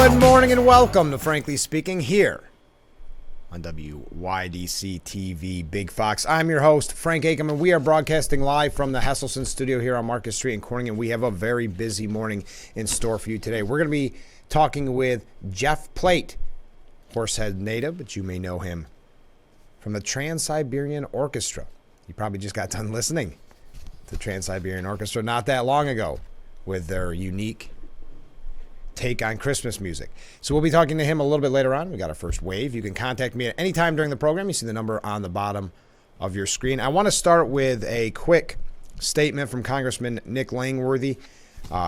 Good morning and welcome to Frankly Speaking here on WYDC TV Big Fox. I'm your host, Frank Ackerman. We are broadcasting live from the Hesselson studio here on Market Street in Corning, and we have a very busy morning in store for you today. We're going to be talking with Jeff Plate, Horsehead native, but you may know him from the Trans-Siberian Orchestra. You probably just got done listening to the Trans-Siberian Orchestra not that long ago with their unique take on Christmas music. So we'll be talking to him a little bit later on. We got our first wave. You can contact me at any time during the program. You see the number on the bottom of your screen. I want to start with a quick statement from Congressman Nick Langworthy.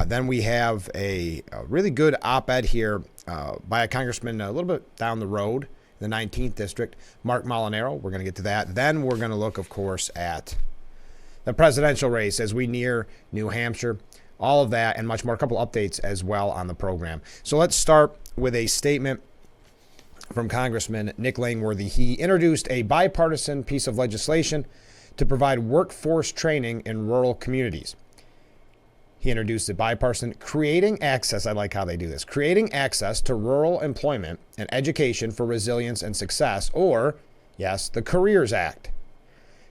Then we have a really good op-ed here by a congressman a little bit down the road, the 19th district, Mark Molinaro. We're going to get to that. Then we're going to look, of course, at the presidential race as we near New Hampshire. All of that and much more. A couple updates as well on the program. So let's start with a statement from Congressman Nick Langworthy. He introduced a bipartisan piece of legislation to provide workforce training in rural communities. He introduced a bipartisan creating access. I like how they do this. Creating access to rural employment and education for resilience and success, or, yes, the Careers Act,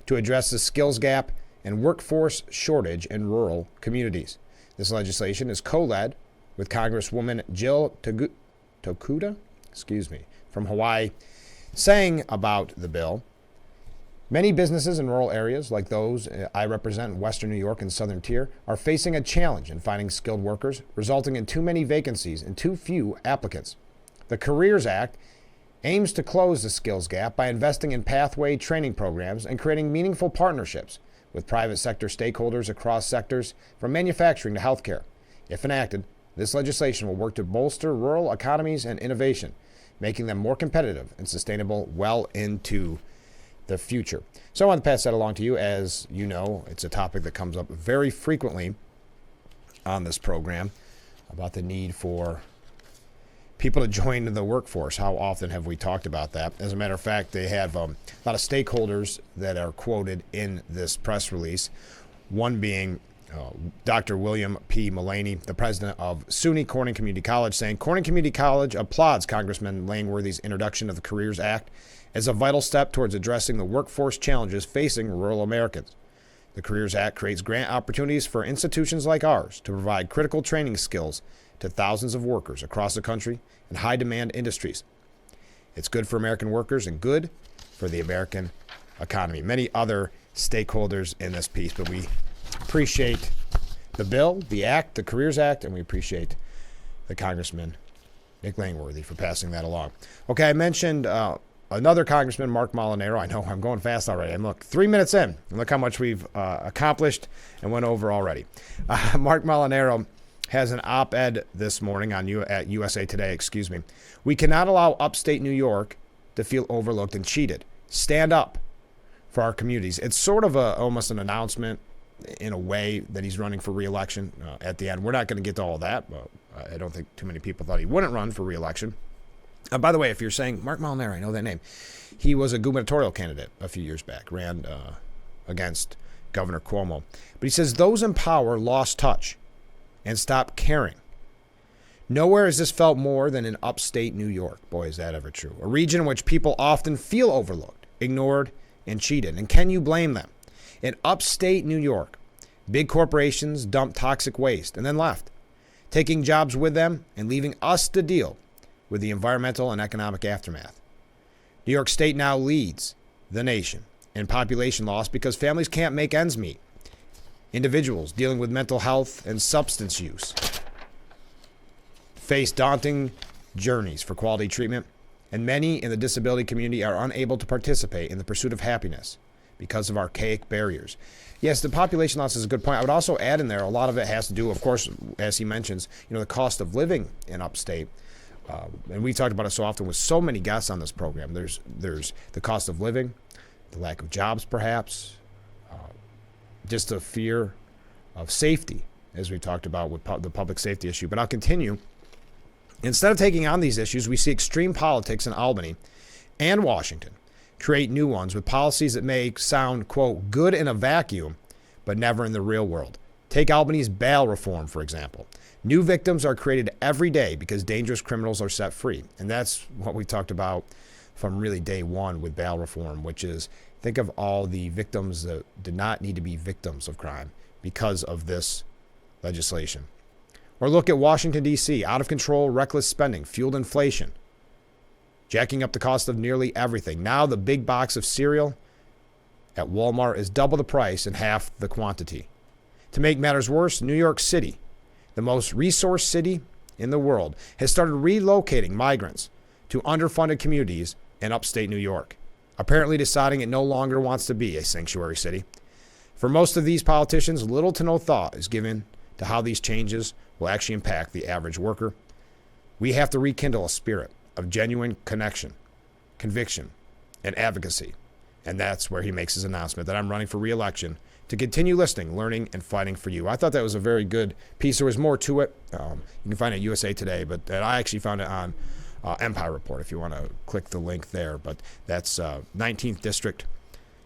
to address the skills gap and workforce shortage in rural communities. This legislation is co-led with Congresswoman Jill Tokuda, from Hawaii, saying about the bill, many businesses in rural areas like those I represent in Western New York and Southern Tier are facing a challenge in finding skilled workers, resulting in too many vacancies and too few applicants. The Careers Act aims to close the skills gap by investing in pathway training programs and creating meaningful partnerships with private sector stakeholders across sectors from manufacturing to healthcare. If enacted, this legislation will work to bolster rural economies and innovation, making them more competitive and sustainable well into the future. So I want to pass that along to you. As you know, it's a topic that comes up very frequently on this program about the need for people to join the workforce. How often have we talked about that? As a matter of fact, they have a lot of stakeholders that are quoted in this press release, one being Dr. William P. Mullaney, the president of SUNY Corning Community College, saying, Corning Community College applauds Congressman Langworthy's introduction of the Careers Act as a vital step towards addressing the workforce challenges facing rural Americans. The Careers Act creates grant opportunities for institutions like ours to provide critical training skills to thousands of workers across the country in high-demand industries. It's good for American workers and good for the American economy. Many other stakeholders in this piece, but we appreciate the bill, the act, the Careers Act, and we appreciate the Congressman Nick Langworthy for passing that along. Okay, I mentioned another Congressman, Mark Molinaro. I know I'm going fast already. And look, 3 minutes in, and look how much we've accomplished and went over already. Mark Molinaro has an op-ed this morning at USA Today, We cannot allow upstate New York to feel overlooked and cheated. Stand up for our communities. It's sort of almost an announcement in a way that he's running for re-election at the end. We're not going to get to all that, but I don't think too many people thought he wouldn't run for re-election. By the way, if you're saying, Mark Molinaro, I know that name. He was a gubernatorial candidate a few years back, ran against Governor Cuomo. But he says those in power lost touch and stop caring. Nowhere has this felt more than in upstate New York. Boy, is that ever true. A region in which people often feel overlooked, ignored, and cheated. And can you blame them? In upstate New York, big corporations dumped toxic waste and then left, taking jobs with them and leaving us to deal with the environmental and economic aftermath. New York State now leads the nation in population loss because families can't make ends meet. Individuals dealing with mental health and substance use face daunting journeys for quality treatment, and many in the disability community are unable to participate in the pursuit of happiness because of archaic barriers. Yes, the population loss is a good point. I would also add in there, a lot of it has to do, of course, as he mentions, the cost of living in upstate. And we talked about it so often with so many guests on this program. There's the cost of living, the lack of jobs, perhaps, just a fear of safety, as we talked about with the public safety issue. But I'll continue. Instead of taking on these issues, we see extreme politics in Albany and Washington create new ones with policies that may sound, quote, good in a vacuum, but never in the real world. Take Albany's bail reform, for example. New victims are created every day because dangerous criminals are set free. And that's what we talked about from really day one with bail reform, which is think of all the victims that did not need to be victims of crime because of this legislation. Or look at Washington, D.C., out of control, reckless spending, fueled inflation, jacking up the cost of nearly everything. Now the big box of cereal at Walmart is double the price and half the quantity. To make matters worse, New York City, the most resource city in the world, has started relocating migrants to underfunded communities in upstate New York, apparently deciding it no longer wants to be a sanctuary city. For most of these politicians, little to no thought is given to how these changes will actually impact the average worker. We have to rekindle a spirit of genuine connection, conviction, and advocacy. And that's where he makes his announcement that I'm running for re-election to continue listening, learning, and fighting for you. I thought that was a very good piece. There was more to it. You can find it at USA Today, but I actually found it on Empire Report if you want to click the link there. But that's 19th District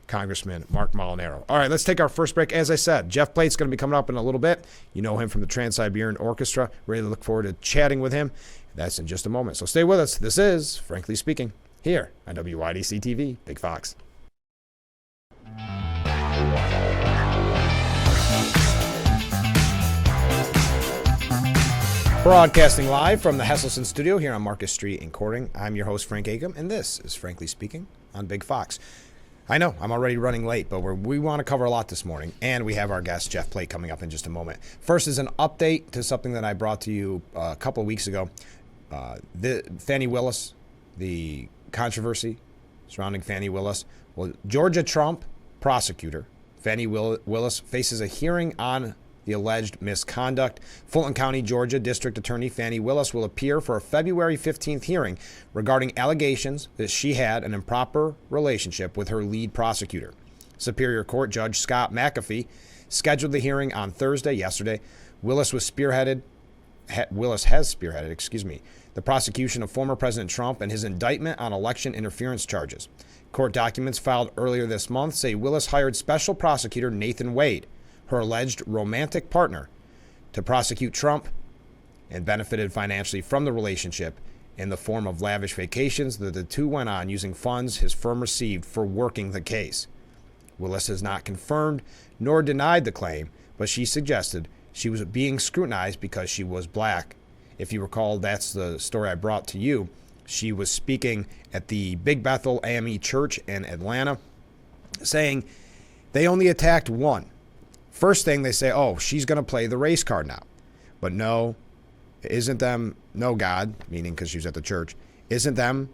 Congressman Mark Molinaro. All right, let's take our first break. As I said, Jeff Plate's going to be coming up in a little bit. You know him from the Trans-Siberian Orchestra. Really look forward to chatting with him. That's in just a moment. So stay with us. This is Frankly Speaking here on WYDC TV, Big Fox. Broadcasting live from the Hesselson studio here on Marcus Street in Corning. I'm your host, Frank Akam, and this is Frankly Speaking on Big Fox. I know I'm already running late, but we want to cover a lot this morning, and we have our guest, Jeff Plate, coming up in just a moment. First is an update to something that I brought to you a couple of weeks ago. Fani Willis, the controversy surrounding Fani Willis. Well, Georgia Trump prosecutor Fani Willis faces a hearing on the alleged misconduct. Fulton County, Georgia District Attorney Fani Willis will appear for a February 15th hearing regarding allegations that she had an improper relationship with her lead prosecutor. Superior Court Judge Scott McAfee scheduled the hearing on Thursday, yesterday. Willis has spearheaded, the prosecution of former President Trump and his indictment on election interference charges. Court documents filed earlier this month say Willis hired special prosecutor Nathan Wade, her alleged romantic partner, to prosecute Trump and benefited financially from the relationship in the form of lavish vacations that the two went on using funds his firm received for working the case. Willis has not confirmed nor denied the claim, but she suggested she was being scrutinized because she was black. If you recall, that's the story I brought to you. She was speaking at the Big Bethel AME Church in Atlanta, saying they only attacked one. First thing they say, oh, she's going to play the race card now. But no, it isn't them. No, God, meaning because she was at the church, isn't them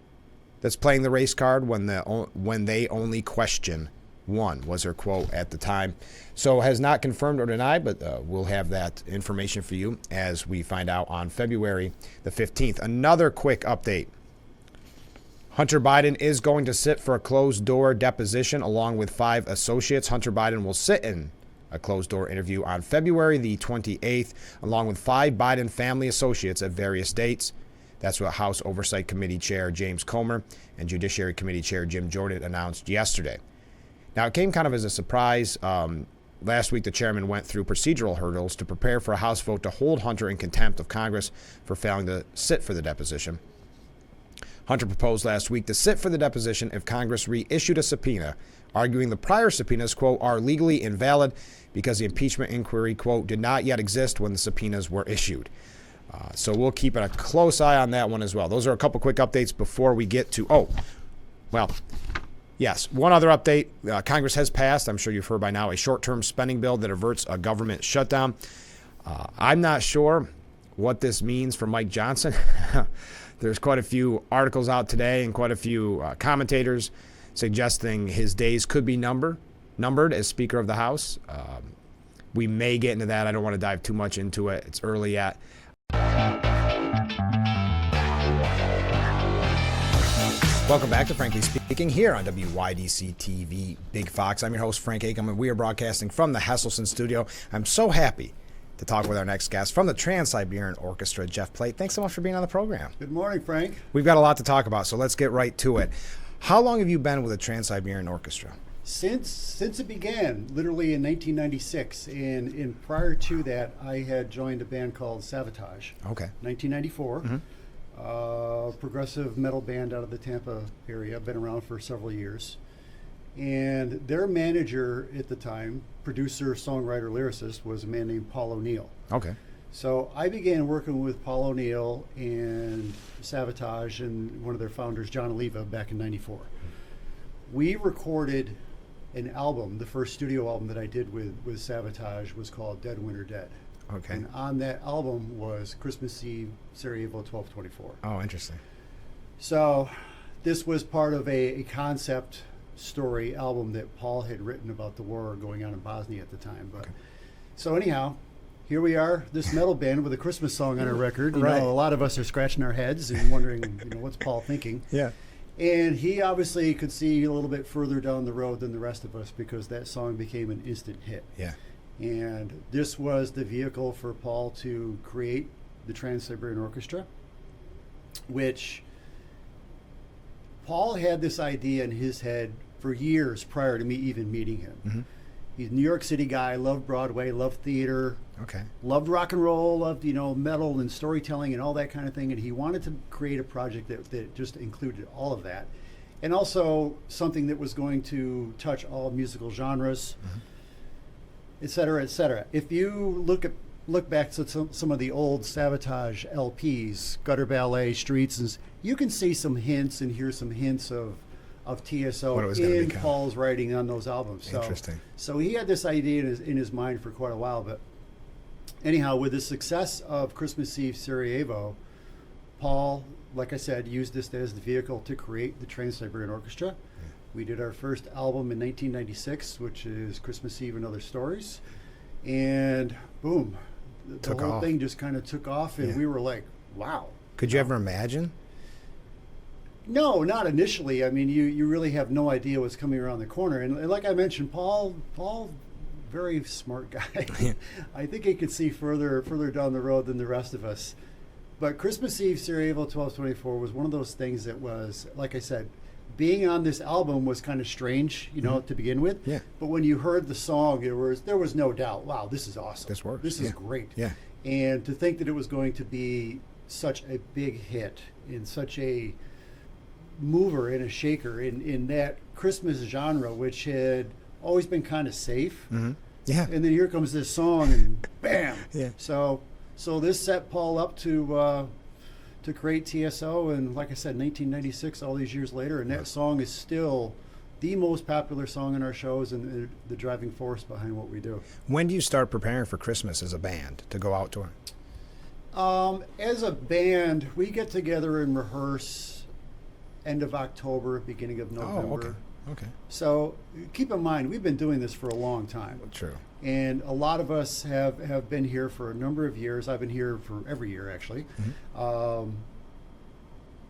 that's playing the race card when they only question one, was her quote at the time. So has not confirmed or denied, but we'll have that information for you as we find out on February the 15th. Another quick update. Hunter Biden is going to sit for a closed-door deposition along with 5 associates. Hunter Biden will sit in a closed-door interview on February the 28th, along with 5 Biden family associates at various dates. That's what House Oversight Committee Chair James Comer and Judiciary Committee Chair Jim Jordan announced yesterday. Now, it came kind of as a surprise. Last week, the chairman went through procedural hurdles to prepare for a House vote to hold Hunter in contempt of Congress for failing to sit for the deposition. Hunter proposed last week to sit for the deposition if Congress reissued a subpoena, arguing the prior subpoenas, quote, are legally invalid because the impeachment inquiry, quote, did not yet exist when the subpoenas were issued. So we'll keep a close eye on that one as well. Those are a couple quick updates before we get to, yes, one other update. Congress has passed, I'm sure you've heard by now, a short-term spending bill that averts a government shutdown. I'm not sure what this means for Mike Johnson. There's quite a few articles out today and quite a few commentators suggesting his days could be numbered as Speaker of the House. We may get into that. I don't want to dive too much into it. It's early yet. Welcome back to Frankly Speaking here on WYDC TV Big Fox. I'm your host, Frank Akam, and we are broadcasting from the Hesselson studio. I'm so happy to talk with our next guest from the Trans-Siberian Orchestra, Jeff Plate. Thanks so much for being on the program. Good morning, Frank. We've got a lot to talk about, so let's get right to it. How long have you been with the Trans-Siberian Orchestra? Since it began, literally in 1996, and prior to that, I had joined a band called Savatage. Okay. 1994. Progressive metal band out of the Tampa area. Been around for several years. And their manager at the time, producer, songwriter, lyricist, was a man named Paul O'Neill. Okay. So I began working with Paul O'Neill and Savatage and one of their founders, John Oliva, back in '94. We recorded an album. The first studio album that I did with Savatage was called Dead Winter Dead. Okay. And on that album was Christmas Eve, Sarajevo 1224. Oh, interesting. So this was part of a concept story album that Paul had written about the war going on in Bosnia at the time. But so anyhow, here we are, this metal band with a Christmas song on our record. You know, a lot of us are scratching our heads and wondering, what's Paul thinking? Yeah. And he obviously could see a little bit further down the road than the rest of us because that song became an instant hit. Yeah. And this was the vehicle for Paul to create the Trans-Siberian Orchestra, which Paul had this idea in his head for years prior to me even meeting him. Mm-hmm. He's a New York City guy, loved Broadway, loved theater, Okay. loved rock and roll, loved, metal and storytelling and all that kind of thing. And he wanted to create a project that just included all of that. And also something that was going to touch all musical genres, et cetera, et cetera. If you look back to some of the old Savatage LPs, Gutter Ballet, Streets, and you can see some hints and hear some hints of TSO in Paul's writing on those albums. So, Interesting. So he had this idea in his mind for quite a while. But anyhow, with the success of Christmas Eve Sarajevo, Paul, like I said, used this as the vehicle to create the Trans-Siberian Orchestra. Yeah. We did our first album in 1996, which is Christmas Eve and Other Stories. And boom, the whole thing just kind of took off, and we were like, wow. Could you ever imagine? No, not initially. I mean, you really have no idea what's coming around the corner. And like I mentioned, Paul, very smart guy. I think he could see further down the road than the rest of us. But Christmas Eve Sarajevo 1224 was one of those things that was, like I said, being on this album was kind of strange, to begin with. Yeah. But when you heard the song, there was no doubt, wow, this is awesome. This works. This is great. Yeah. And to think that it was going to be such a big hit in such a mover and a shaker in that Christmas genre, which had always been kind of safe. Mm-hmm. Yeah. And then here comes this song, and bam. Yeah. So this set Paul up to create TSO, and like I said, 1996, all these years later, and that song is still the most popular song in our shows and the driving force behind what we do. When do you start preparing for Christmas as a band to go out to it? As a band, we get together and rehearse end of October, beginning of November. Oh, okay. So keep in mind, we've been doing this for a long time. True. And a lot of us have been here for a number of years. I've been here for every year, actually. Mm-hmm.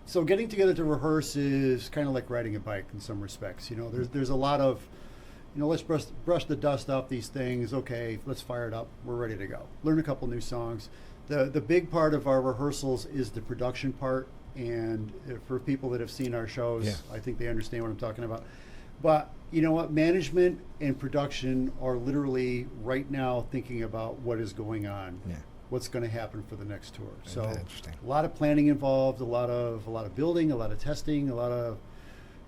So getting together to rehearse is kind of like riding a bike in some respects. There's a lot of, let's brush the dust off these things. Okay, let's fire it up. We're ready to go. Learn a couple new songs. The big part of our rehearsals is the production part. And for people that have seen our shows, I think they understand what I'm talking about. But you know what? Management and production are literally right now thinking about what is going on, what's going to happen for the next tour. So a lot of planning involved, a lot of building, a lot of testing, a lot of,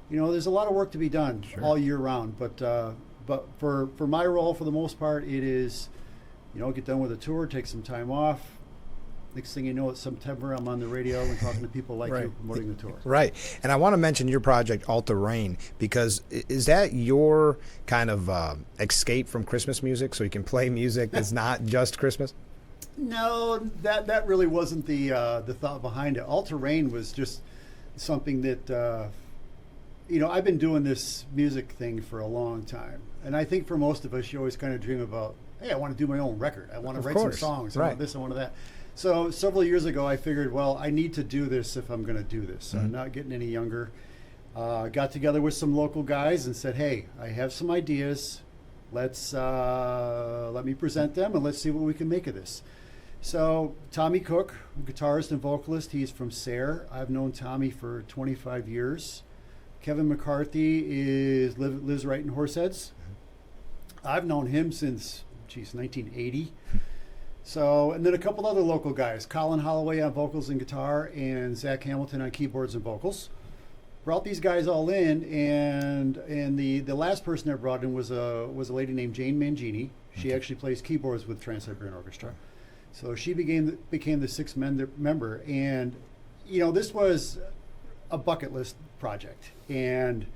there's a lot of work to be done all year round. But for my role, for the most part, it is, get done with a tour, take some time off. Next thing you know, it's September, I'm on the radio and talking to people like you promoting the tour. Right. And I want to mention your project, All Terrain, because is that your kind of escape from Christmas music so you can play music that's not just Christmas? No, that really wasn't the thought behind it. All Terrain was just something that, I've been doing this music thing for a long time. And I think for most of us, you always kind of dream about, hey, I want to do my own record. I want to write some songs. I want this, I want that. So several years ago, I figured, well, I need to do this if I'm going to do this. I'm not getting any younger. Got together with some local guys and said, hey, I have some ideas. Let me present them and let's see what we can make of this. So Tommy Cook, guitarist and vocalist, he's from Sayre. I've known Tommy for 25 years. Kevin McCarthy lives right in Horseheads. I've known him since 1980. So, and then a couple other local guys, Colin Holloway on vocals and guitar, and Zach Hamilton on keyboards and vocals. Brought these guys all in, and the last person I brought in was a lady named Jane Mangini. She actually plays keyboards with Trans-Siberian Orchestra. So she became the sixth member, and this was a bucket list project. And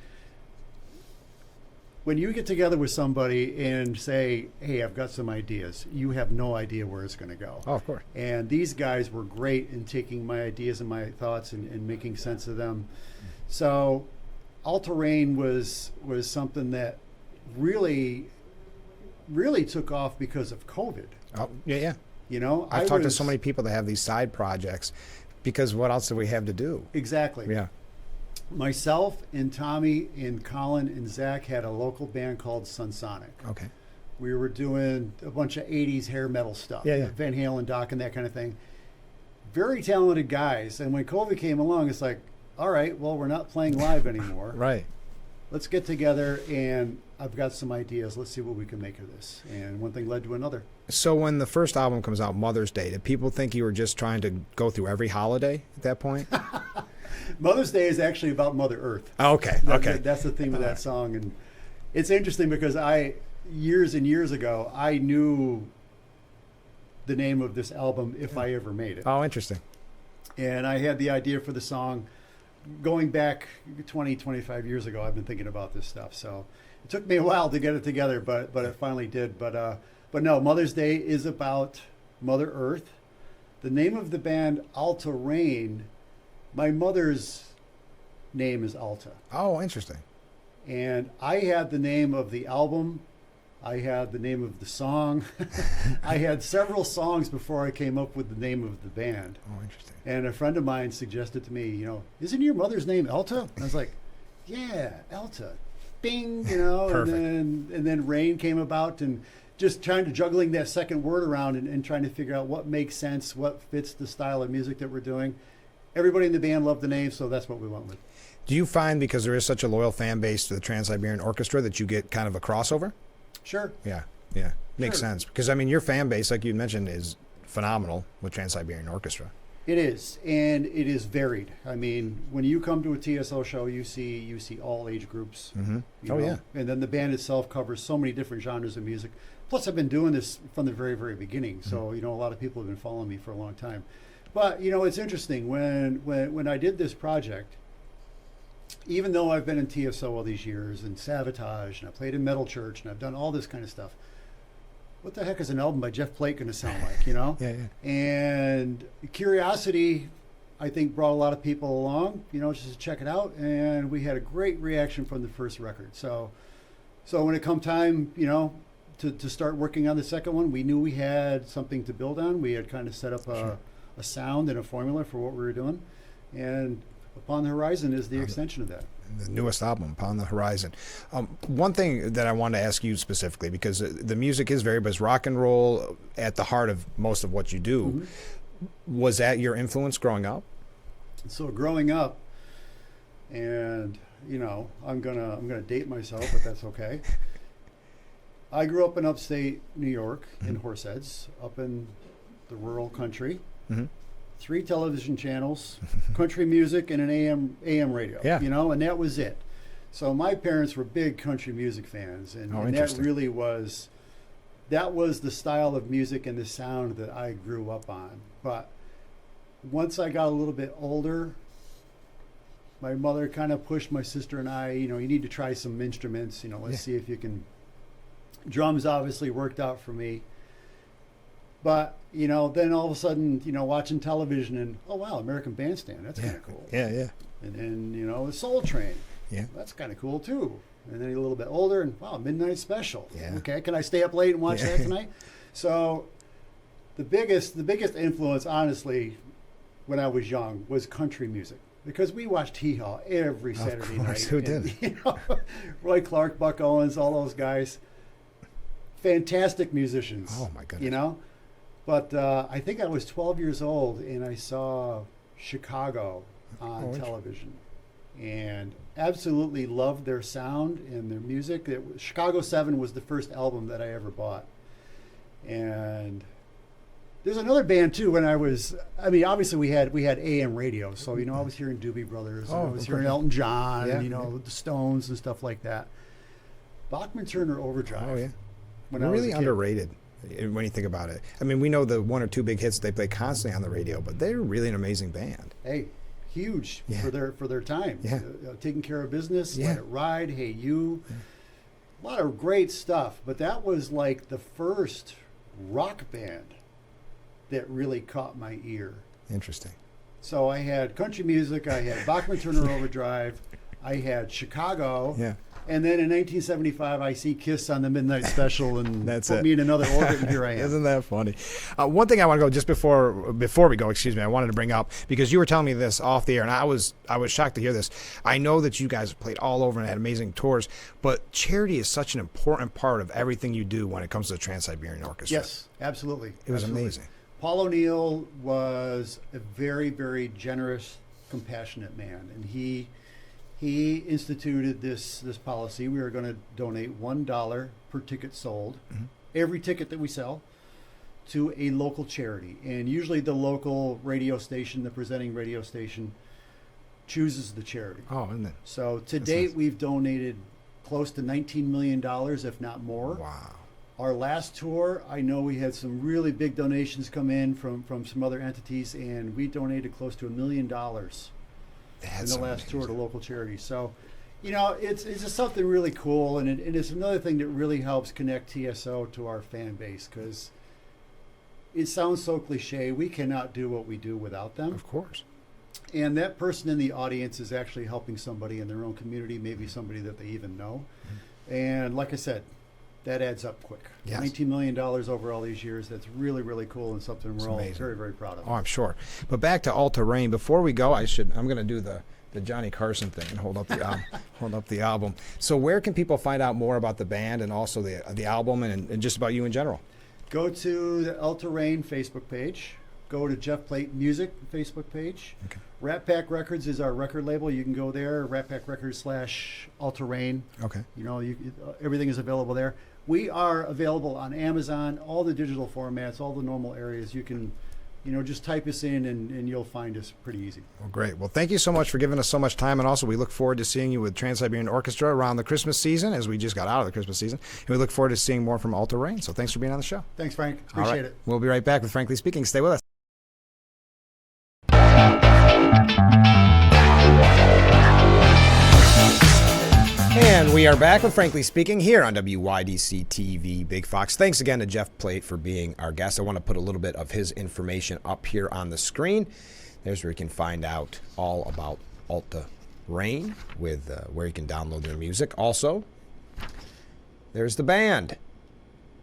when you get together with somebody and say, hey, I've got some ideas, you have no idea where it's going to go. Oh, of course. And these guys were great in taking my ideas and my thoughts and making sense of them. So All Terrain was something that really, really took off because of COVID. Oh, yeah. I've talked to so many people that have these side projects because what else do we have to do? Exactly. Yeah. Myself and Tommy and Colin and Zach had a local band called Sunsonic. Okay. We were doing a bunch of 80s hair metal stuff. Yeah. Van Halen, Doc, and that kind of thing. Very talented guys. And when COVID came along, it's like, all right, well, we're not playing live anymore. Right. Let's get together, and I've got some ideas. Let's see what we can make of this. And one thing led to another. So when the first album comes out, Mother's Day, did people think you were just trying to go through every holiday at that point? Mother's Day is actually about Mother Earth. Oh, okay. That's the theme of that song. And it's interesting because years and years ago, I knew the name of this album if I ever made it. Oh, interesting. And I had the idea for the song going back 20, 25 years ago. I've been thinking about this stuff. So it took me a while to get it together, but it finally did. But no, Mother's Day is about Mother Earth. The name of the band, All Terrain, my mother's name is Alta. Oh, interesting. And I had the name of the album. I had the name of the song. I had several songs before I came up with the name of the band. Oh, interesting. And a friend of mine suggested to me, isn't your mother's name Alta? And I was like, yeah, Alta. Bing, Perfect. and then Rain came about, and just trying to juggling that second word around and trying to figure out what makes sense, what fits the style of music that we're doing. Everybody in the band loved the name, so that's what we went with. Do you find, because there is such a loyal fan base to the Trans-Siberian Orchestra, that you get kind of a crossover? Sure. Yeah. Makes sense. Because, your fan base, like you mentioned, is phenomenal with Trans-Siberian Orchestra. It is, and it is varied. I mean, when you come to a TSO show, you see all age groups. Mm-hmm. Yeah. And then the band itself covers so many different genres of music. Plus, I've been doing this from the very, very beginning. So, a lot of people have been following me for a long time. But, it's interesting. When I did this project, even though I've been in TSO all these years and Savatage, and I played in Metal Church, and I've done all this kind of stuff, what the heck is an album by Jeff Plate going to sound like, Yeah. And Curiosity, I think, brought a lot of people along, just to check it out. And we had a great reaction from the first record. So when it come time, to start working on the second one, we knew we had something to build on. We had kind of set up a sound and a formula for what we were doing. And Upon the Horizon is the extension of that. The newest album, Upon the Horizon. One thing that I wanted to ask you specifically, because the music is varied, but it's rock and roll at the heart of most of what you do. Mm-hmm. Was that your influence growing up? So growing up, and I'm gonna date myself, but that's okay. I grew up in upstate New York, in Horseheads, up in the rural country. Mm-hmm. 3 television channels, country music, and an AM radio. Yeah. And that was it. So my parents were big country music fans, and that really was the style of music and the sound that I grew up on. But once I got a little bit older, my mother kind of pushed my sister and I, you need to try some instruments, let's see if you can. Drums obviously worked out for me. But, then all of a sudden, watching television and, oh, wow, American Bandstand, that's kind of cool. Yeah. And then, the Soul Train. Yeah. That's kind of cool, too. And then a little bit older and, wow, Midnight Special. Yeah. Okay, can I stay up late and watch that tonight? So the biggest influence, honestly, when I was young was country music. Because we watched Hee-Haw every Saturday night. Who did? Roy Clark, Buck Owens, all those guys. Fantastic musicians. Oh, my goodness. But I think I was 12 years old, and I saw Chicago on television. and absolutely loved their sound and their music. Chicago 7 was the first album that I ever bought. And there's another band too. Obviously we had AM radio, so I was hearing Doobie Brothers, and I was hearing Elton John, the Stones and stuff like that. Bachman Turner Overdrive. Oh yeah, really underrated when you think about it. We know the one or two big hits they play constantly on the radio, but they're really an amazing band. Hey, huge for their time. Yeah, Taking Care of Business, Let It Ride, Hey You, a lot of great stuff. But that was like the first rock band that really caught my ear. Interesting. So I had country music, I had Bachman Turner Overdrive, I had Chicago. Yeah. And then in 1975, I see Kiss on the Midnight Special, and that's put me in another orbit, and here I am. Isn't that funny? One thing I want to go just before we go, I wanted to bring up, because you were telling me this off the air, and I was shocked to hear this. I know that you guys have played all over and had amazing tours, but charity is such an important part of everything you do when it comes to the Trans-Siberian Orchestra. Yes, absolutely. It was amazing. Paul O'Neill was a very, very generous, compassionate man, and he instituted this policy. We are going to donate $1 per ticket sold, every ticket that we sell, to a local charity. And usually the local radio station, the presenting radio station, chooses the charity. Oh, isn't it? So to date, we've donated close to $19 million, if not more. Wow. Our last tour, I know we had some really big donations come in from some other entities, and we donated close to $1 million in the last tour to local charities. So, it's just something really cool, and it's another thing that really helps connect TSO to our fan base, because it sounds so cliche. We cannot do what we do without them. Of course. And that person in the audience is actually helping somebody in their own community, maybe somebody that they even know. And like I said, that adds up quick. Yes. $19 million over all these years. That's really, really cool, and something we're all very, very proud of. Oh, I'm sure. But back to All Terrain. Before we go, I'm going to do the Johnny Carson thing and hold up the album. Hold up the album. So where can people find out more about the band and also the album and just about you in general? Go to the All Terrain Facebook page. Go to Jeff Plate Music Facebook page. Okay. Rat Pack Records is our record label. You can go there, Rat Pack Records /All Terrain. Okay. Everything is available there. We are available on Amazon, all the digital formats, all the normal areas. You can, just type us in and you'll find us pretty easy. Well, great. Well, thank you so much for giving us so much time. And also, we look forward to seeing you with Trans-Siberian Orchestra around the Christmas season, as we just got out of the Christmas season. And we look forward to seeing more from All Terrain. So thanks for being on the show. Thanks, Frank. Appreciate it. We'll be right back with Frankly Speaking. Stay with us. And we are back with Frankly Speaking here on WYDC TV Big Fox. Thanks again to Jeff Plate for being our guest. I want to put a little bit of his information up here on the screen. There's where you can find out all about All Terrain, with where you can download their music. Also, there's the band.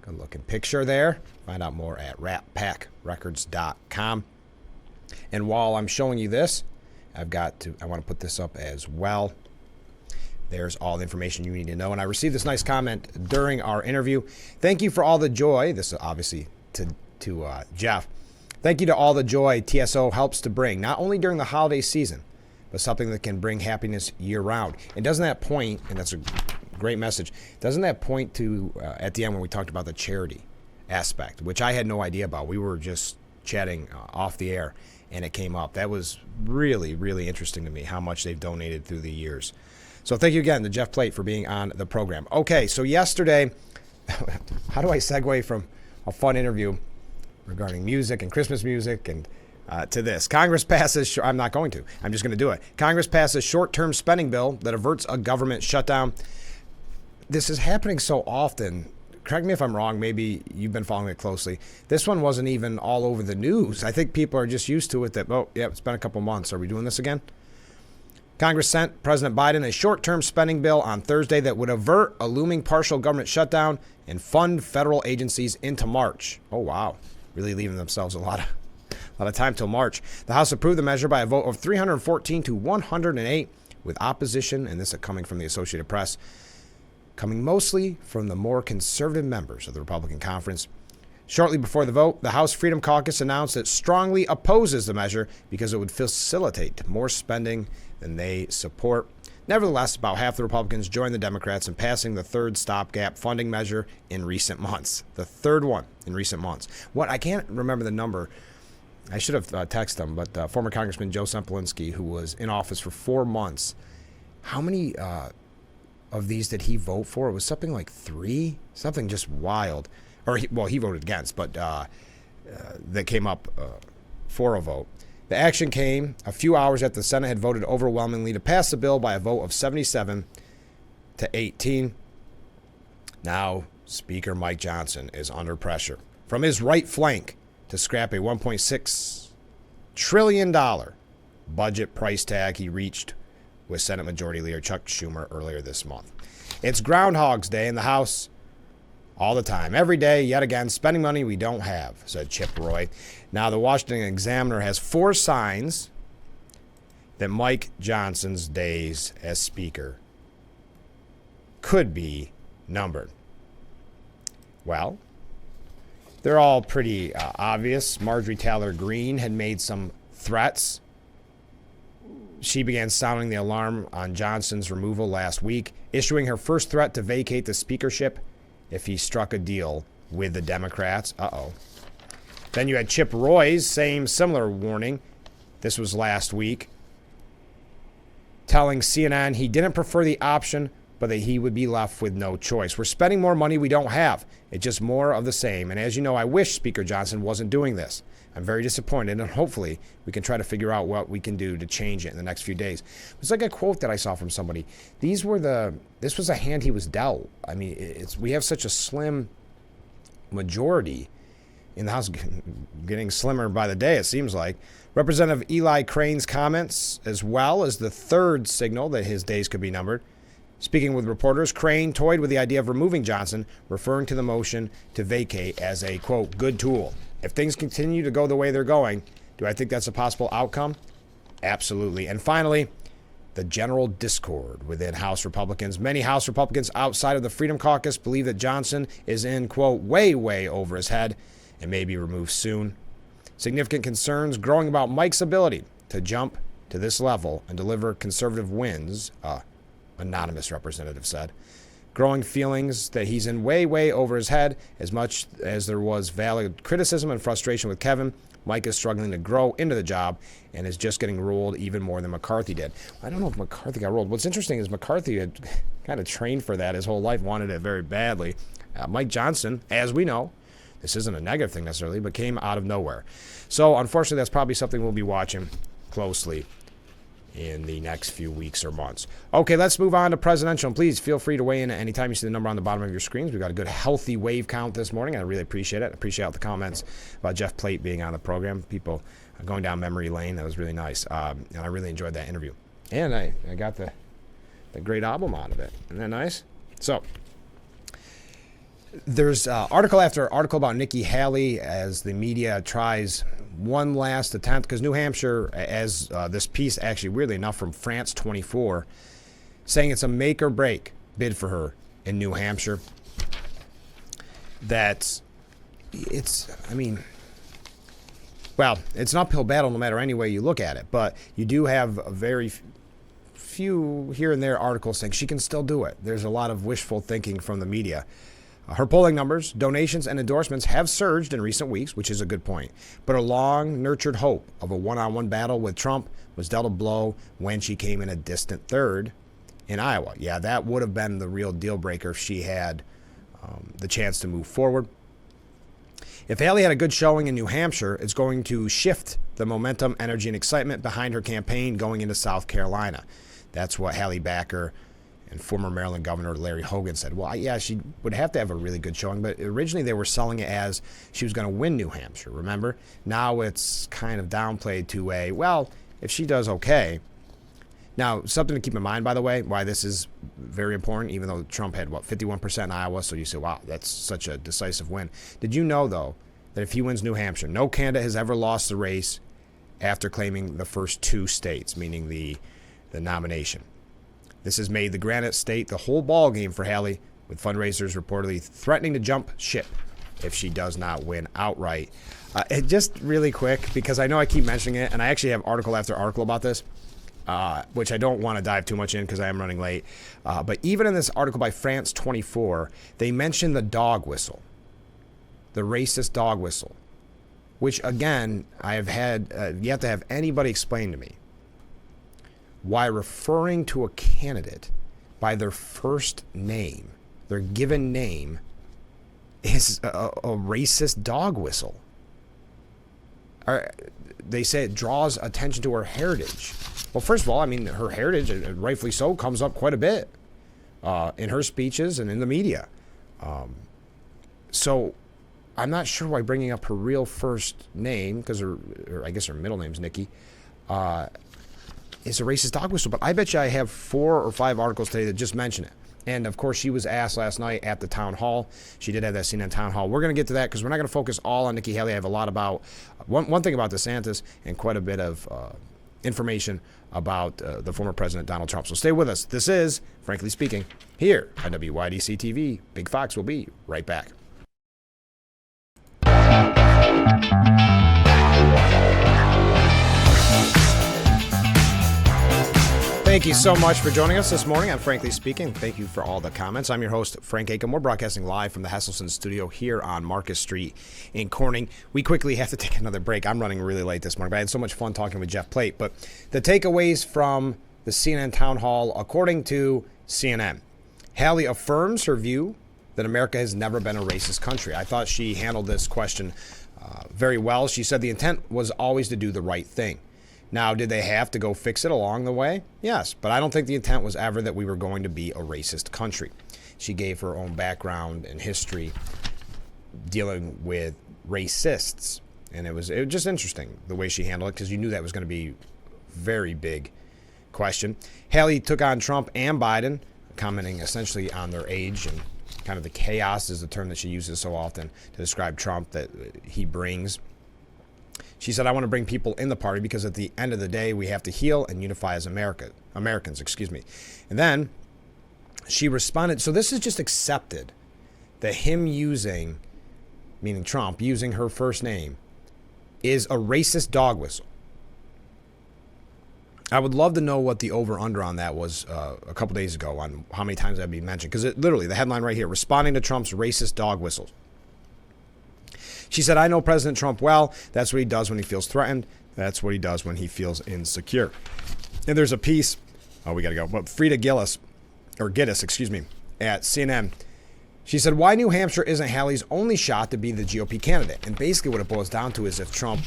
Good looking picture there. Find out more at ratpackrecords.com. And while I'm showing you this, I want to put this up as well. There's all the information you need to know. And I received this nice comment during our interview. Thank you for all the joy. This is obviously to Jeff. Thank you to all the joy TSO helps to bring, not only during the holiday season, but something that can bring happiness year-round. And doesn't that point, and that's a great message, doesn't that point to, at the end when we talked about the charity aspect, which I had no idea about. We were just chatting off the air, and it came up. That was really, really interesting to me, how much they've donated through the years. So thank you again to Jeff Plate for being on the program. Okay, so yesterday, how do I segue from a fun interview regarding music and Christmas music and to this? Congress passes, I'm not going to, I'm just going to do it. Congress passes short-term spending bill that averts a government shutdown. This is happening so often. Correct me if I'm wrong, maybe you've been following it closely. This one wasn't even all over the news. I think people are just used to it that, it's been a couple months. Are we doing this again? Congress sent President Biden a short-term spending bill on Thursday that would avert a looming partial government shutdown and fund federal agencies into March. Oh, wow. Really leaving themselves a lot of time till March. The House approved the measure by a vote of 314 to 108 with opposition, and this is coming from the Associated Press, coming mostly from the more conservative members of the Republican conference. Shortly before the vote, the House Freedom Caucus announced it strongly opposes the measure because it would facilitate more spending than they support. Nevertheless, about half the Republicans joined the Democrats in passing the third stopgap funding measure in recent months. The third one in recent months. I can't remember the number. I should have texted them, but former Congressman Joe Semplinsky, who was in office for 4 months, how many of these did he vote for? It was something like 3, something just wild. He voted against, but that came up for a vote. The action came a few hours after the Senate had voted overwhelmingly to pass the bill by a vote of 77 to 18. Now, Speaker Mike Johnson is under pressure from his right flank to scrap a $1.6 trillion budget price tag he reached with Senate Majority Leader Chuck Schumer earlier this month. It's Groundhog's Day in the House all the time. Every day, yet again, spending money we don't have, said Chip Roy. Now, the Washington Examiner has 4 signs that Mike Johnson's days as Speaker could be numbered. Well, they're all pretty obvious. Marjorie Taylor Greene had made some threats. She began sounding the alarm on Johnson's removal last week, issuing her first threat to vacate the speakership if he struck a deal with the Democrats. Then you had Chip Roy's similar warning. This was last week, telling CNN he didn't prefer the option, but that he would be left with no choice. We're spending more money we don't have. It's just more of the same. And as you know, I wish Speaker Johnson wasn't doing this. I'm very disappointed, and hopefully we can try to figure out what we can do to change it in the next few days. It's like a quote that I saw from somebody. This was a hand he was dealt. I mean, we have such a slim majority in the House, getting slimmer by the day, it seems like. Representative Eli Crane's comments, as well as the third signal that his days could be numbered. Speaking with reporters, Crane toyed with the idea of removing Johnson, referring to the motion to vacate as a, quote, good tool. If things continue to go the way they're going, do I think that's a possible outcome? Absolutely. And finally, the general discord within House Republicans. Many House Republicans outside of the Freedom Caucus believe that Johnson is in, quote, way, way over his head and may be removed soon. Significant concerns growing about Mike's ability to jump to this level and deliver conservative wins, anonymous representative said. Growing feelings that he's in way, way over his head. As much as there was valid criticism and frustration with Kevin, Mike is struggling to grow into the job and is just getting rolled even more than McCarthy did. I don't know if McCarthy got rolled. What's interesting is McCarthy had kind of trained for that his whole life, wanted it very badly. Mike Johnson, as we know, this isn't a negative thing necessarily, but came out of nowhere. So, unfortunately, that's probably something we'll be watching closely in the next few weeks or months. Okay, let's move on to presidential. And please feel free to weigh in anytime you see the number on the bottom of your screens. We've got a good, healthy wave count this morning. I really appreciate it. I appreciate all the comments about Jeff Plate being on the program. People going down memory lane. That was really nice. And I really enjoyed that interview. And I got the great album out of it. Isn't that nice? So, there's article after article about Nikki Haley as the media tries one last attempt, because New Hampshire, as this piece actually, weirdly enough, from France 24, saying it's a make or break bid for her in New Hampshire. That it's an uphill battle no matter any way you look at it, but you do have a very few here and there articles saying she can still do it. There's a lot of wishful thinking from the media. Her polling numbers, donations, and endorsements have surged in recent weeks, which is a good point. But her long-nurtured hope of a one-on-one battle with Trump was dealt a blow when she came in a distant third in Iowa. Yeah, that would have been the real deal-breaker if she had the chance to move forward. If Haley had a good showing in New Hampshire, it's going to shift the momentum, energy, and excitement behind her campaign going into South Carolina. That's what Haley backer and former Maryland Governor Larry Hogan said. Well, yeah, she would have to have a really good showing, but originally they were selling it as she was going to win New Hampshire, remember? Now it's kind of downplayed to if she does okay. Now, something to keep in mind, by the way, why this is very important, even though Trump had, 51% in Iowa, so you say, wow, that's such a decisive win. Did you know, though, that if he wins New Hampshire, no candidate has ever lost the race after claiming the first 2 states, meaning the nomination? This has made the Granite State the whole ball game for Haley, with fundraisers reportedly threatening to jump ship if she does not win outright. It just really quick, because I know I keep mentioning it, and I actually have article after article about this, which I don't want to dive too much in because I am running late. But even in this article by France 24, they mention the dog whistle, the racist dog whistle, which, again, I have had yet to have anybody explain to me why referring to a candidate by their first name, their given name, is a racist dog whistle. They say it draws attention to her heritage. Well, first of all, I mean, her heritage, rightfully so, comes up quite a bit in her speeches and in the media. So I'm not sure why bringing up her real first name, because I guess her middle name's Nikki, is a racist dog whistle. But I bet you I have 4 or 5 articles today that just mention it. And, of course, she was asked last night at the town hall. She did have that CNN town hall. We're going to get to that because we're not going to focus all on Nikki Haley. I have a lot about one thing about DeSantis and quite a bit of information about the former president, Donald Trump. So stay with us. This is, Frankly Speaking, here on WYDC TV. Big Fox will be right back. Thank you so much for joining us this morning on Frankly Speaking. Thank you for all the comments. I'm your host, Frank Aiken. We're broadcasting live from the Hesselson studio here on Marcus Street in Corning. We quickly have to take another break. I'm running really late this morning, but I had so much fun talking with Jeff Plate. But the takeaways from the CNN town hall, according to CNN, Haley affirms her view that America has never been a racist country. I thought she handled this question very well. She said the intent was always to do the right thing. Now, did they have to go fix it along the way? Yes, but I don't think the intent was ever that we were going to be a racist country. She gave her own background and history dealing with racists, and it was just interesting the way she handled it, because you knew that was going to be a very big question. Haley took on Trump and Biden, commenting essentially on their age, and kind of the chaos is the term that she uses so often to describe Trump that he brings. She said, I want to bring people in the party because at the end of the day, we have to heal and unify as Americans. And then she responded, so this is just accepted, that him using, meaning Trump, using her first name is a racist dog whistle. I would love to know what the over-under on that was a couple days ago on how many times that'd be mentioned. Because literally, the headline right here, responding to Trump's racist dog whistles. She said, I know President Trump well. That's what he does when he feels threatened. That's what he does when he feels insecure. And there's a piece, we got to go, but Frida Gillis, at CNN. She said, why New Hampshire isn't Haley's only shot to be the GOP candidate. And basically what it boils down to is if Trump,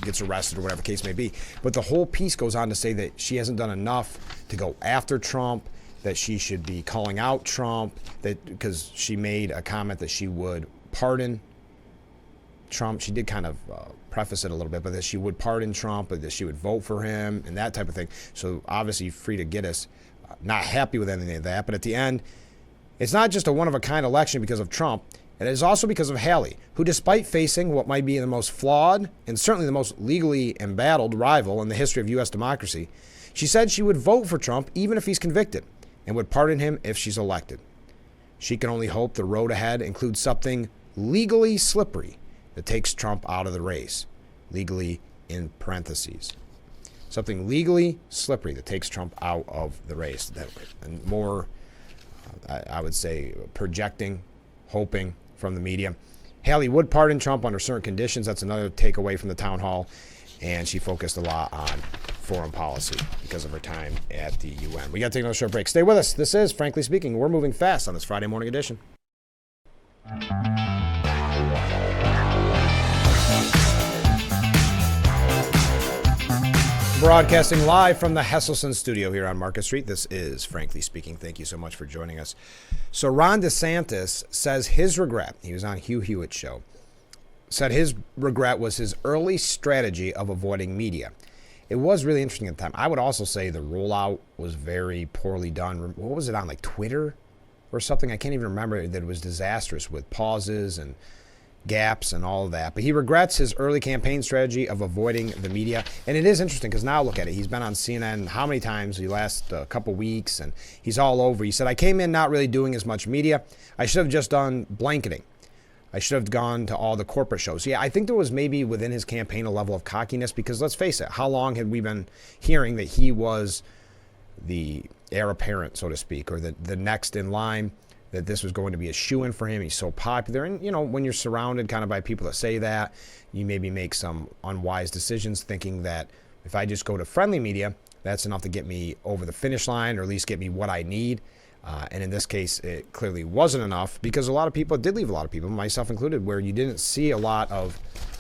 gets arrested or whatever the case may be. But the whole piece goes on to say that she hasn't done enough to go after Trump, that she should be calling out Trump, that because she made a comment that she would pardon Trump. She did kind of preface it a little bit, but that she would pardon Trump, but that she would vote for him and that type of thing. So obviously Frida Gittis, not happy with any of that. But at the end, it's not just a one-of-a-kind election because of Trump. It is also because of Haley, who despite facing what might be the most flawed and certainly the most legally embattled rival in the history of U.S. democracy, she said she would vote for Trump even if he's convicted and would pardon him if she's elected. She can only hope the road ahead includes something legally slippery that takes Trump out of the race. Legally in parentheses. Something legally slippery that takes Trump out of the race. And more, I would say, projecting, hoping from the media. Haley would pardon Trump under certain conditions. That's another takeaway from the town hall. And she focused a lot on foreign policy because of her time at the UN. We got to take another short break. Stay with us. This is Frankly Speaking. We're moving fast on this Friday morning edition. Broadcasting live from the Hesselson studio here on Marcus Street. This is Frankly Speaking. Thank you so much for joining us. So Ron DeSantis says his regret, he was on Hugh Hewitt's show, said his regret was his early strategy of avoiding media. It was really interesting at the time. I would also say the rollout was very poorly done. What was it on, like Twitter or something? I can't even remember. That it was disastrous with pauses and gaps and all of that. But he regrets his early campaign strategy of avoiding the media. And it is interesting because now look at it. He's been on CNN how many times the last couple weeks, and he's all over. He said, I came in not really doing as much media. I should have just done blanketing. I should have gone to all the corporate shows. Yeah, I think there was maybe within his campaign a level of cockiness because let's face it, how long had we been hearing that he was the heir apparent, so to speak, or the next in line, that this was going to be a shoo-in for him. He's so popular. And, when you're surrounded kind of by people that say that, you maybe make some unwise decisions thinking that if I just go to friendly media, that's enough to get me over the finish line or at least get me what I need. And in this case, it clearly wasn't enough because a lot of people did leave, a lot of people, myself included, where you didn't see a lot of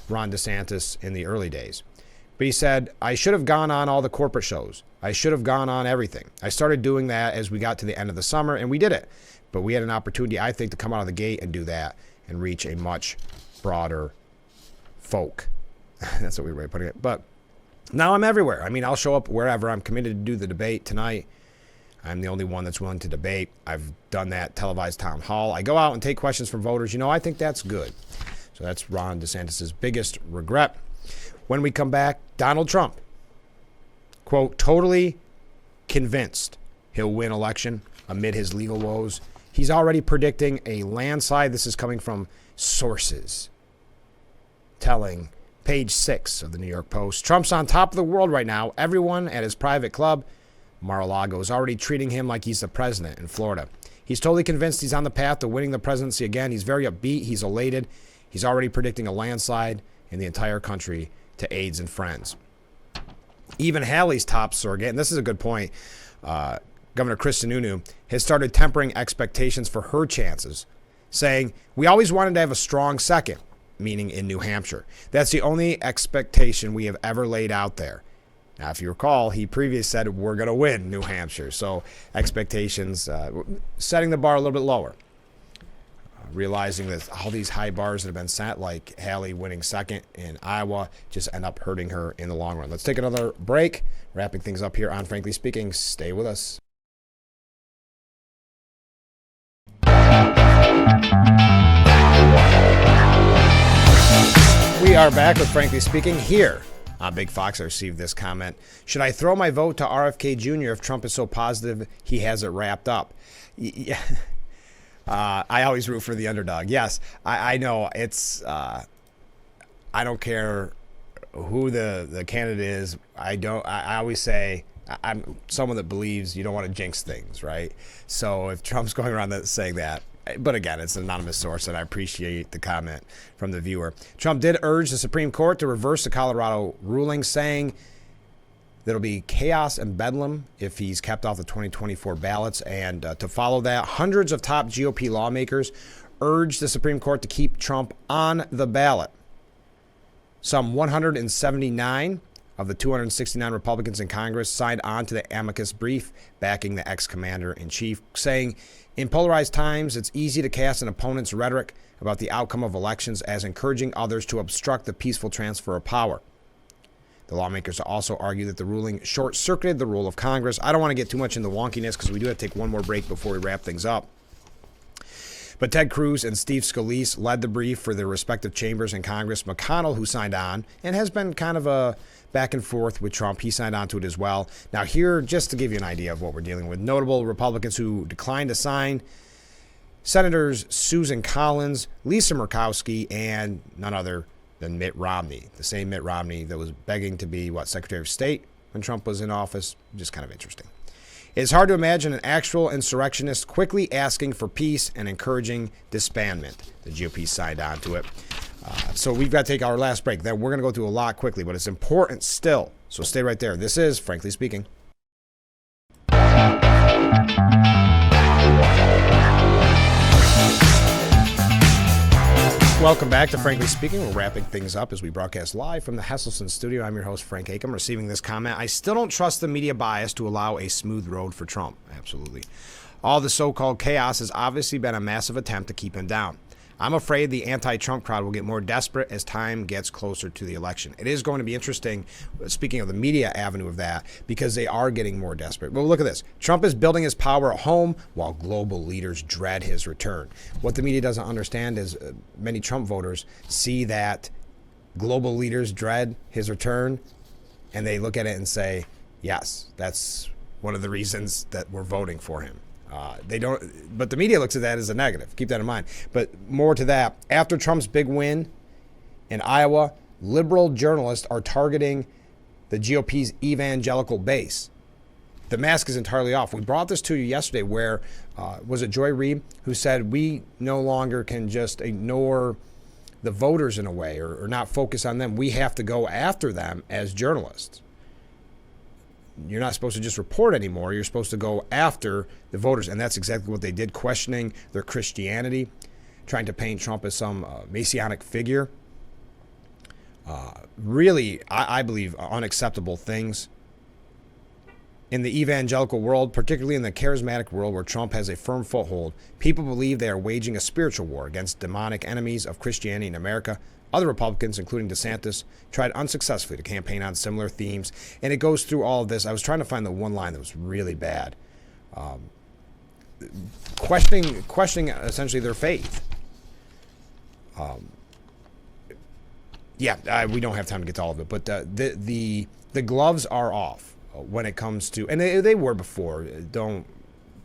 Ron DeSantis in the early days. But he said, I should have gone on all the corporate shows. I should have gone on everything. I started doing that as we got to the end of the summer, and we did it. But we had an opportunity, I think, to come out of the gate and do that and reach a much broader folk. That's what we were putting it. But now I'm everywhere. I mean, I'll show up wherever. I'm committed to do the debate tonight. I'm the only one that's willing to debate. I've done that televised town hall. I go out and take questions from voters. I think that's good. So that's Ron DeSantis' biggest regret. When we come back, Donald Trump, quote, totally convinced he'll win election amid his legal woes. He's already predicting a landslide. This is coming from sources telling Page 6 of the New York Post. Trump's on top of the world right now. Everyone at his private club, Mar-a-Lago, is already treating him like he's the president in Florida. He's totally convinced he's on the path to winning the presidency again. He's very upbeat. He's elated. He's already predicting a landslide in the entire country to aides and friends. Even Haley's top surrogate, and this is a good point, Governor Chris Sununu, has started tempering expectations for her chances, saying, we always wanted to have a strong second, meaning in New Hampshire. That's the only expectation we have ever laid out there. Now, if you recall, he previously said we're going to win New Hampshire. So expectations, setting the bar a little bit lower. Realizing that all these high bars that have been set, like Haley winning second in Iowa, just end up hurting her in the long run. Let's take another break. Wrapping things up here on Frankly Speaking. Stay with us. We are back with Frankly Speaking here on Big Fox. I received this comment. Should I throw my vote to RFK Jr. if Trump is so positive he has it wrapped up? Yeah. I always root for the underdog. Yes, I know it's. I don't care who the candidate is. I always say I'm someone that believes you don't want to jinx things, right? So if Trump's going around saying that, but again, it's an anonymous source, and I appreciate the comment from the viewer. Trump did urge the Supreme Court to reverse the Colorado ruling, saying there'll be chaos and bedlam if he's kept off the 2024 ballots. And to follow that, hundreds of top GOP lawmakers urged the Supreme Court to keep Trump on the ballot. Some 179 of the 269 Republicans in Congress signed on to the amicus brief backing the ex-commander-in-chief, saying, in polarized times, it's easy to cast an opponent's rhetoric about the outcome of elections as encouraging others to obstruct the peaceful transfer of power. The lawmakers also argue that the ruling short-circuited the rule of Congress. I don't want to get too much into wonkiness because we do have to take one more break before we wrap things up. But Ted Cruz and Steve Scalise led the brief for their respective chambers in Congress. McConnell, who signed on and has been kind of a back and forth with Trump, he signed on to it as well. Now here, just to give you an idea of what we're dealing with, notable Republicans who declined to sign: Senators Susan Collins, Lisa Murkowski, and none other than Mitt Romney, the same Mitt Romney that was begging to be, Secretary of State when Trump was in office. Just kind of interesting. It's hard to imagine an actual insurrectionist quickly asking for peace and encouraging disbandment. The GOP signed on to it. So we've got to take our last break. Then we're going to go through a lot quickly, but it's important still. So stay right there. This is Frankly Speaking. Welcome back to Frankly Speaking. We're wrapping things up as we broadcast live from the Hesselson studio. I'm your host, Frank Acom, receiving this comment. I still don't trust the media bias to allow a smooth road for Trump. Absolutely. All the so-called chaos has obviously been a massive attempt to keep him down. I'm afraid the anti-Trump crowd will get more desperate as time gets closer to the election. It is going to be interesting, speaking of the media avenue of that, because they are getting more desperate. Well, look at this. Trump is building his power at home while global leaders dread his return. What the media doesn't understand is many Trump voters see that global leaders dread his return, and they look at it and say, yes, that's one of the reasons that we're voting for him. They don't, but the media looks at that as a negative. Keep that in mind. But more to that, after Trump's big win in Iowa, liberal journalists are targeting the GOP's evangelical base. The mask is entirely off. We brought this to you yesterday where, was it Joy Reid who said we no longer can just ignore the voters in a way or not focus on them. We have to go after them as journalists. You're not supposed to just report anymore. You're supposed to go after the voters. And that's exactly what they did, questioning their Christianity, trying to paint Trump as some messianic figure. Really, I believe, unacceptable things. In the evangelical world, particularly in the charismatic world where Trump has a firm foothold, people believe they are waging a spiritual war against demonic enemies of Christianity in America. Other Republicans, including DeSantis, tried unsuccessfully to campaign on similar themes. And it goes through all of this. I was trying to find the one line that was really bad. Questioning essentially their faith. We don't have time to get to all of it. But the gloves are off when it comes to, and they were before, don't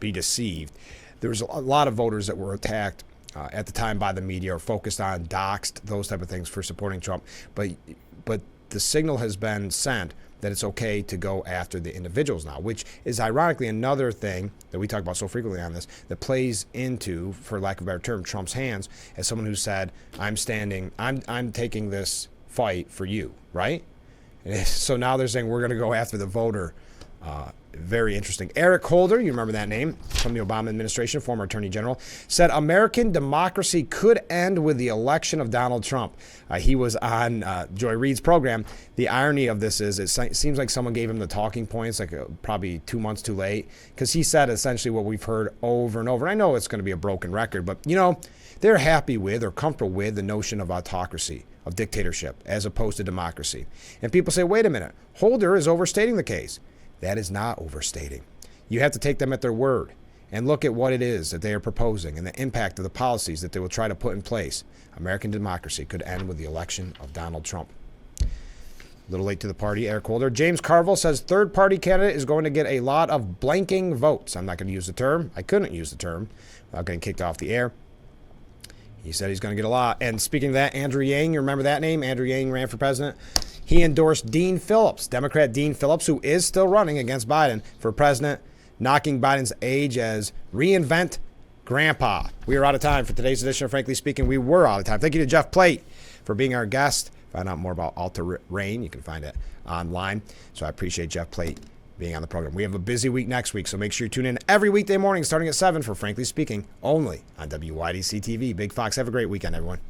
be deceived. There was a lot of voters that were attacked at the time by the media or focused on, doxed, those type of things for supporting Trump. But the signal has been sent that it's okay to go after the individuals now, which is ironically another thing that we talk about so frequently on this that plays into, for lack of a better term, Trump's hands as someone who said, I'm taking this fight for you, right? And so now they're saying we're going to go after the voter. Very interesting. Eric Holder, you remember that name from the Obama administration, former attorney general, said American democracy could end with the election of Donald Trump. He was on Joy Reid's program. The irony of this is it seems like someone gave him the talking points probably 2 months too late, because he said essentially what we've heard over and over. And I know it's going to be a broken record, but they're happy with or comfortable with the notion of autocracy, of dictatorship, as opposed to democracy. And people say, wait a minute, Holder is overstating the case. That is not overstating. You have to take them at their word and look at what it is that they are proposing and the impact of the policies that they will try to put in place. American democracy could end with the election of Donald Trump. A little late to the party, Eric Holder. James Carville says third-party candidate is going to get a lot of blanking votes. I'm not going to use the term. I couldn't use the term without getting kicked off the air. He said he's going to get a lot. And speaking of that, Andrew Yang, you remember that name? Andrew Yang ran for president. He endorsed Dean Phillips, Democrat Dean Phillips, who is still running against Biden for president, knocking Biden's age as reinvent grandpa. We are out of time for today's edition of Frankly Speaking. We were out of time. Thank you to Jeff Plate for being our guest. Find out more about Alta Rain. You can find it online. So I appreciate Jeff Plate being on the program. We have a busy week next week, so make sure you tune in every weekday morning starting at 7 for Frankly Speaking, only on WYDC TV. Big Fox. Have a great weekend, everyone.